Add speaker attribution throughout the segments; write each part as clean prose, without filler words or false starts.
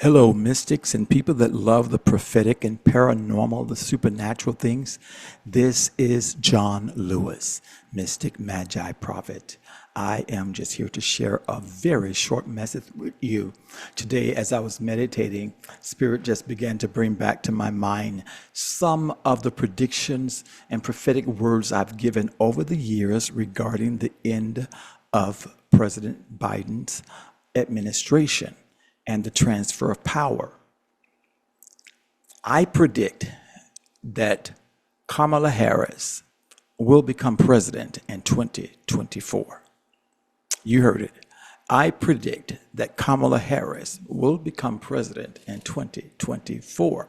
Speaker 1: Hello, mystics and people that love the prophetic and paranormal, the supernatural things. This is John Lewis, Mystic Magi Prophet. I am just here to share a very short message with you. Today, as I was meditating, Spirit just began to bring back to my mind some of the predictions and prophetic words I've given over the years regarding the end of President Biden's administration and the transfer of power. I predict that Kamala Harris will become president in 2024. You heard it. I predict that Kamala Harris will become president in 2024.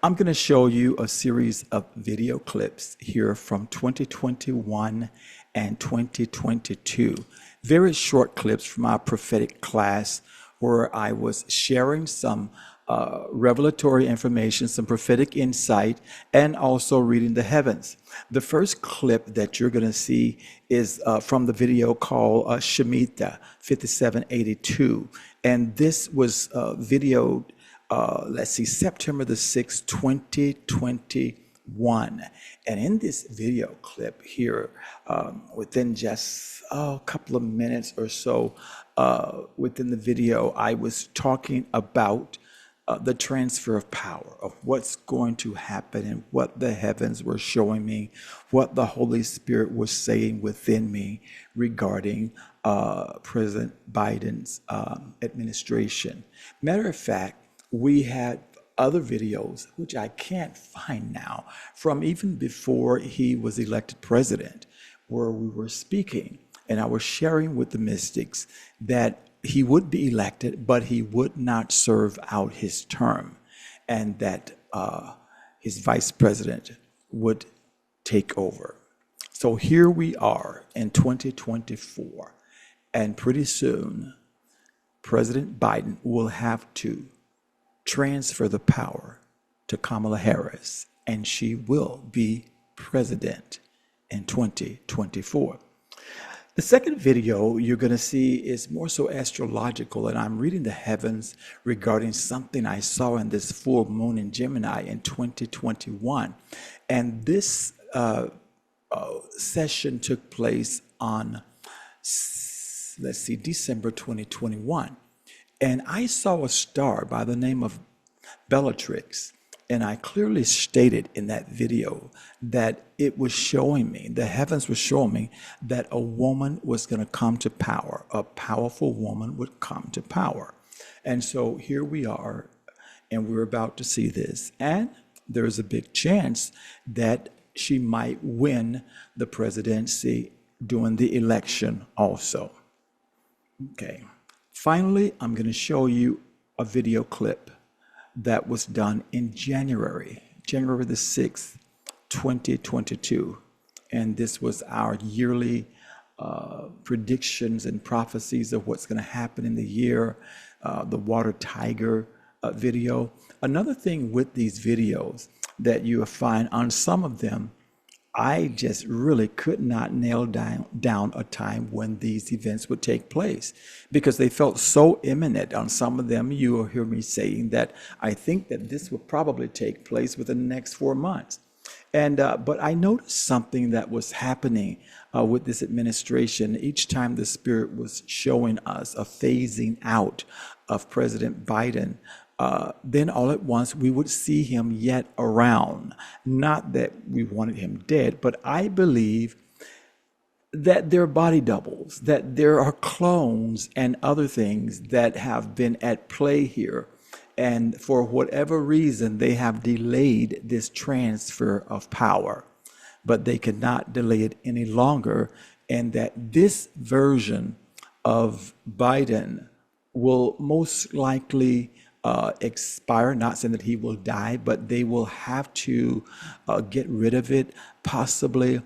Speaker 1: I'm going to show you a series of video clips here from 2021 and 2022. Very short clips from our prophetic class where I was sharing some revelatory information, some prophetic insight, and also reading the heavens. The first clip that you're going to see is from the video called Shemitah 5782. And this was videoed, September the 6th, 2021. And in this video clip here, within just a couple of minutes or so within the video, I was talking about the transfer of power, of what's going to happen and what the heavens were showing me, what the Holy Spirit was saying within me regarding President Biden's administration. Matter of fact, we had other videos, which I can't find now, from even before he was elected president, where we were speaking and I was sharing with the mystics that he would be elected, but he would not serve out his term, and that his vice president would take over. So here we are in 2024, and pretty soon President Biden will have to transfer the power to Kamala Harris, and she will be president in 2024. The second video you're going to see is more so astrological, and I'm reading the heavens regarding something I saw in this full moon in Gemini in 2021. And this session took place on, December 2021. And I saw a star by the name of Bellatrix. And I clearly stated in that video that it was showing me, the heavens were showing me that a woman was going to come to power. A powerful woman would come to power. And so here we are, and we're about to see this. And there's a big chance that she might win the presidency during the election also. Okay. Finally, I'm going to show you a video clip that was done in January the 6th, 2022. And this was our yearly predictions and prophecies of what's going to happen in the year, the water tiger video. Another thing with these videos that you will find on some of them, I just really could not nail down a time when these events would take place because they felt so imminent. On some of them, you will hear me saying that I think that this will probably take place within the next 4 months. And but I noticed something that was happening with this administration. Each time the Spirit was showing us a phasing out of President Biden, then all at once we would see him yet around. Not that we wanted him dead, but I believe that there are body doubles, that there are clones and other things that have been at play here. And for whatever reason, they have delayed this transfer of power, but they cannot delay it any longer. And that this version of Biden will most likely expire, not saying that he will die, but they will have to get rid of it possibly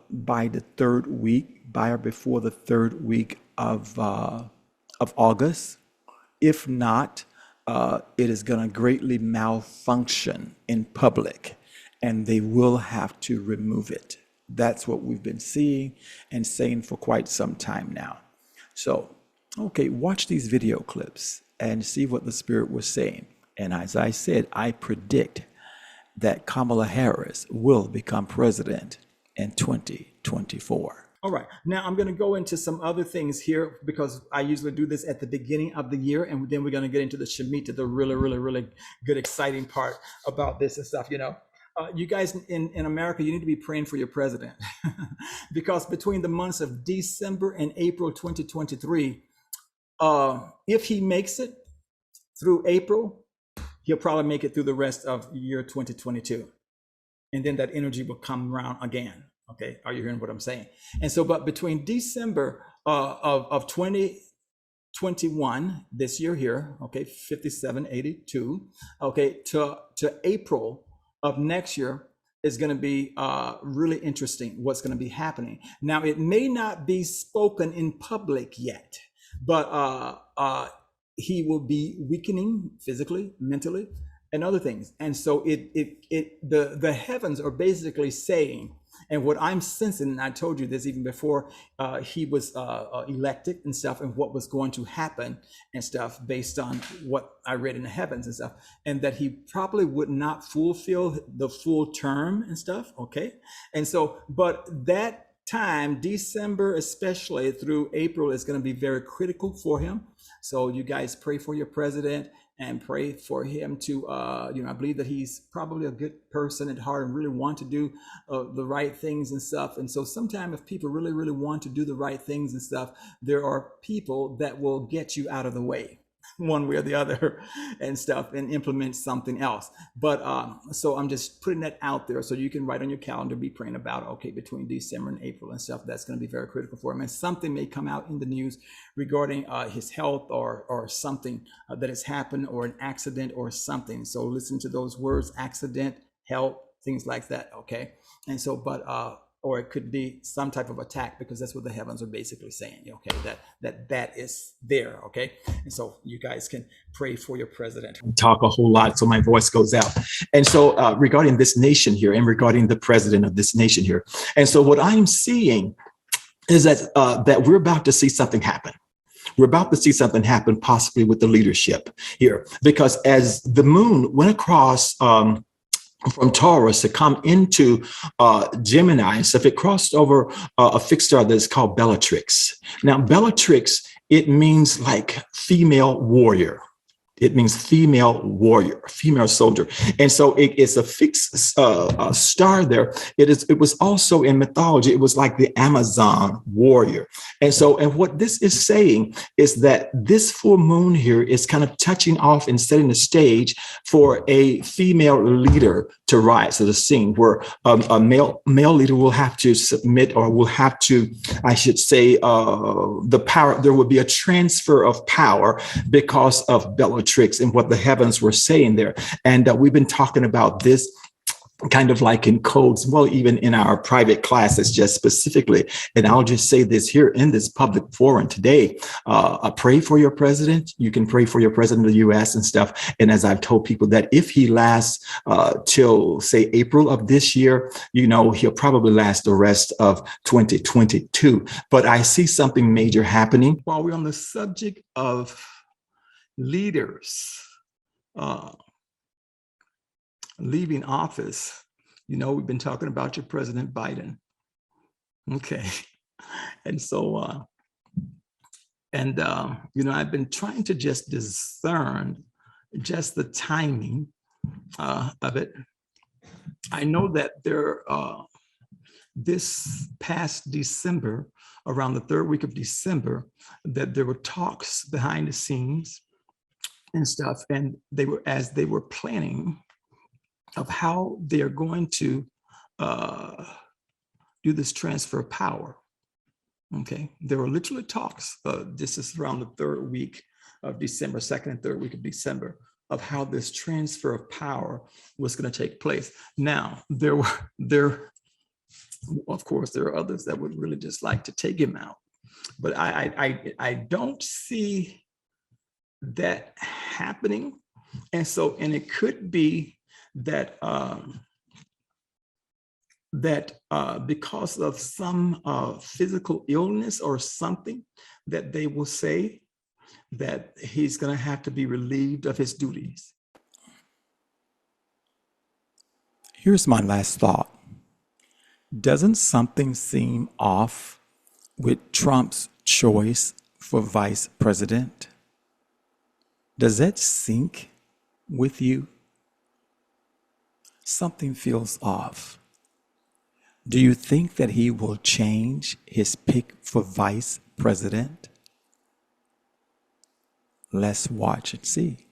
Speaker 1: by the third week, by or before the third week of August. If not, it is going to greatly malfunction in public, and they will have to remove it. That's what we've been seeing and saying for quite some time now. So, okay, watch these video clips and see what the Spirit was saying. And as I said, I predict that Kamala Harris will become president in 2024. All right, now I'm going to go into some other things here because I usually do this at the beginning of the year, and then we're going to get into the Shemitah, the really good, exciting part about this and stuff. You guys in America, you need to be praying for your president because between the months of December and April 2023, if he makes it through April, he'll probably make it through the rest of year 2022. And then that energy will come around again. Okay, are you hearing what I'm saying? And so, but between December of 2021, this year here, okay, 5782, okay, to April of next year is going to be really interesting what's going to be happening. Now, it may not be spoken in public yet, but he will be weakening physically, mentally, and other things. And so the heavens are basically saying, and what I'm sensing, and I told you this even before he was elected and stuff, and what was going to happen and stuff based on what I read in the heavens and stuff, and that he probably would not fulfill the full term and stuff. Okay. And so, but that time, December especially through April, is going to be very critical for him. So you guys pray for your president and pray for him to, I believe that he's probably a good person at heart and really want to do the right things and stuff. And so sometimes if people really want to do the right things and stuff, there are people that will get you out of the way one way or the other and stuff and implement something else. But so I'm just putting that out there so you can write on your calendar, be praying about, okay, between December and April and stuff, that's going to be very critical for him. And something may come out in the news regarding his health or something that has happened, or an accident or something. So listen to those words: accident, health, things like that. Okay. And so, but or it could be some type of attack, because that's what the heavens are basically saying. Okay, that is there. Okay, and so you guys can pray for your president. Talk a whole lot, so my voice goes out. And so regarding this nation here, and regarding the president of this nation here, and so what I'm seeing is that that we're about to see something happen. We're about to see something happen, possibly with the leadership here, because as the moon went across from Taurus to come into Gemini, so if it crossed over a fixed star that's called Bellatrix. Now, Bellatrix, it means like female warrior. It means female warrior, female soldier. And so it's a fixed star there. It was also in mythology, it was like the Amazon warrior. And so, and what this is saying is that this full moon here is kind of touching off and setting the stage for a female leader to rise to the scene, where a male leader will have to submit, or will have to, I should say, the power, there will be a transfer of power because of Bellatrix and what the heavens were saying there. And we've been talking about this kind of like in codes, well, even in our private classes, just specifically. And I'll just say this here in this public forum today, pray for your president. You can pray for your president of the US and stuff. And as I've told people, that if he lasts till, say, April of this year, he'll probably last the rest of 2022. But I see something major happening. While we're on the subject of leaders leaving office, we've been talking about your President Biden. Okay. And so, I've been trying to just discern just the timing of it. I know that this past December, around the third week of December, that there were talks behind the scenes and stuff, and they were planning of how they are going to do this transfer of power. Okay, there were literally talks. This is around the third week of December, second and third week of December, of how this transfer of power was going to take place. Now, of course, there are others that would really just like to take him out, but I don't see that happening. And so, and it could be that because of some physical illness or something that they will say, that he's going to have to be relieved of his duties. Here's my last thought. Doesn't something seem off with Trump's choice for vice president? Does that sync with you? Something feels off. Do you think that he will change his pick for vice president? Let's watch and see.